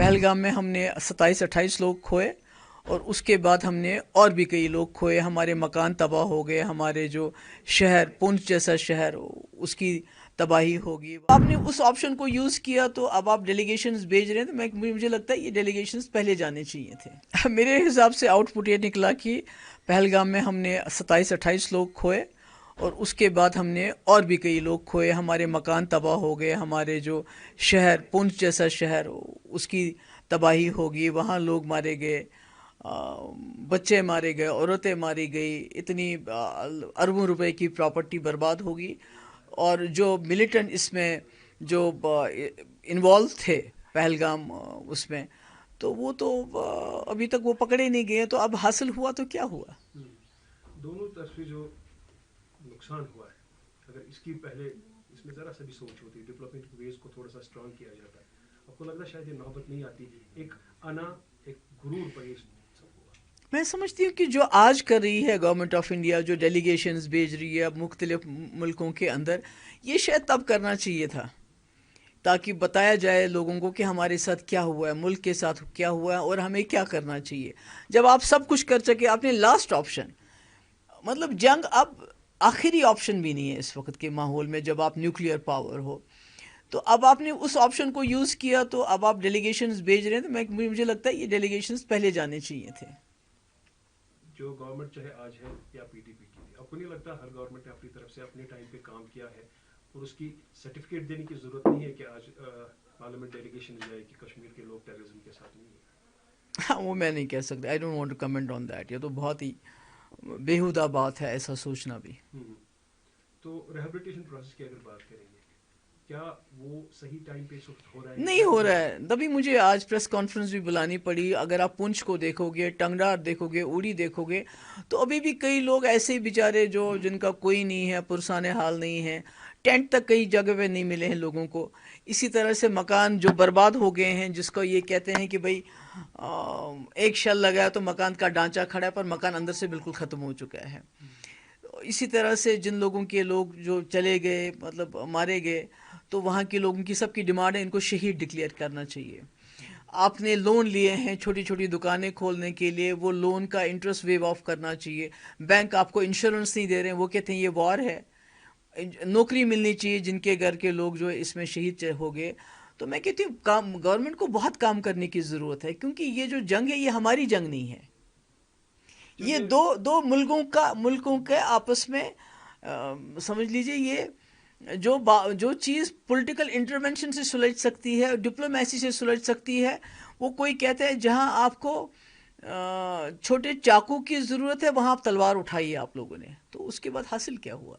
پہلگام میں ہم نے 27-28 لوگ کھوئے، اور اس کے بعد ہم نے اور بھی کئی لوگ کھوئے، ہمارے مکان تباہ ہو گئے، ہمارے جو شہر پونچھ جیسا شہر اس کی تباہی ہوگی۔ آپ نے اس آپشن کو یوز کیا تو اب آپ ڈیلیگیشنز بھیج رہے ہیں، تو مجھے لگتا ہے یہ ڈیلیگیشنز پہلے جانے چاہیے تھے۔ میرے حساب سے آؤٹ پٹ یہ نکلا کہ پہلگام میں ہم نے 27-28 لوگ کھوئے، اور اس کے بعد ہم نے اور بھی کئی لوگ کھوئے، ہمارے مکان تباہ ہو گئے، ہمارے جو شہر پونچھ جیسا شہر اس کی تباہی ہوگی، وہاں لوگ مارے گئے، بچے مارے گئے، عورتیں ماری گئی، اتنی اربوں روپے کی پراپرٹی برباد ہوگی، اور جو ملیٹنٹ اس میں جو انوالو تھے پہلگام اس میں، تو وہ تو ابھی تک وہ پکڑے نہیں گئے، تو اب حاصل ہوا تو کیا ہوا؟ دونوں طرف سے جو نقصان ہوا ہے، اگر اس کی پہلے اس میں ذرا سا بھی سوچ ہوتی، ڈیولپمنٹ ویز کو تھوڑا سا اسٹرانگ کیا جاتا ہے، آپ کو لگتا ہے شاید یہ نوبت نہیں آتی، ایک ایک غرور پر یہ سب ہوا۔ میں سمجھتی ہوں کہ جو آج کر رہی ہے گورنمنٹ آف انڈیا، جو ڈیلیگیشنز بھیج رہی ہے مختلف ملکوں کے اندر، یہ شاید تب کرنا چاہیے تھا تاکہ بتایا جائے لوگوں کو کہ ہمارے ساتھ کیا ہوا ہے، ملک کے ساتھ کیا ہوا ہے، اور ہمیں کیا کرنا چاہیے۔ جب آپ سب کچھ کر سکے، آپ نے لاسٹ آپشن، مطلب جنگ اب آخری آپشن بھی نہیں ہے اس وقت کے ماحول میں، جب آپ نیوکلیئر پاور ہو، تو اب آپ نے اس آپشن کو یوز کیا تو اب آپ ڈیلیگیشنز بھیج رہے ہیں، تو مجھے لگتا ہے یہ ڈیلیگیشنز پہلے جانے چاہیے تھے۔ جو گورنمنٹ چاہے آج ہے یا پی ٹی پی کی، آپ کو نہیں لگتا ہر گورنمنٹ نے اپنی طرف سے اپنے ٹائم پہ کام کیا ہے، اور اس کی سرٹیفکیٹ دینے کی ضرورت نہیں ہے کہ آج پارلیمنٹ ڈیلیگیشن جائے کہ کشمیر کے لوگ ٹیررزم کے ساتھ نہیں ہیں؟ وہ میں نہیں کہہ سکتا، I don't want to comment on that, یہ تو بہت ہی بیہودہ بات ہے ایسا سوچنا بھی۔ تو ریہیبلیٹیشن پروسیس کی اگر بات کریں گے، کیا وہ صحیح ٹائم پہ اس وقت ہو رہا ہے؟ نہیں ہو رہا ہے، تبھی مجھے آج پریس کانفرنس بھی بلانی پڑی۔ اگر آپ پونچھ کو دیکھو گے، ٹنگڈار دیکھو گے، اوڑی دیکھو گے، تو ابھی بھی کئی لوگ ایسے بیچارے جو جن کا کوئی نہیں ہے، پرسان حال نہیں ہے، ٹینٹ تک کئی جگہ پہ نہیں ملے ہیں لوگوں کو۔ اسی طرح سے مکان جو برباد ہو گئے ہیں، جس کو یہ کہتے ہیں کہ بھئی ایک شل لگایا تو مکان کا ڈھانچہ کھڑا ہے، پر مکان اندر سے بالکل ختم ہو چکا ہے۔ اسی طرح سے جن لوگوں کے لوگ جو چلے گئے، مطلب مارے گئے، تو وہاں کے لوگوں کی سب کی ڈیمانڈ ہے ان کو شہید ڈکلیئر کرنا چاہیے۔ آپ نے لون لیے ہیں چھوٹی چھوٹی دکانیں کھولنے کے لیے، وہ لون کا انٹرسٹ ویو آف کرنا چاہیے۔ بینک آپ کو انشورنس نہیں دے رہے ہیں، وہ کہتے ہیں یہ وار ہے۔ نوکری ملنی چاہیے جن کے گھر کے لوگ جو اس میں شہید ہو گئے۔ تو میں کہتی ہوں گورنمنٹ کو بہت کام کرنے کی ضرورت ہے، کیونکہ یہ جو جنگ ہے یہ ہماری جنگ نہیں ہے، یہ دو ملکوں کے آپس میں سمجھ لیجئے، یہ جو چیز پولیٹیکل انٹرونشن سے سلجھ سکتی ہے، ڈپلومیسی سے سلجھ سکتی ہے، وہ کوئی کہتا ہے جہاں آپ کو چھوٹے چاقو کی ضرورت ہے وہاں آپ تلوار اٹھائیے آپ لوگوں نے، تو اس کے بعد حاصل کیا ہوا؟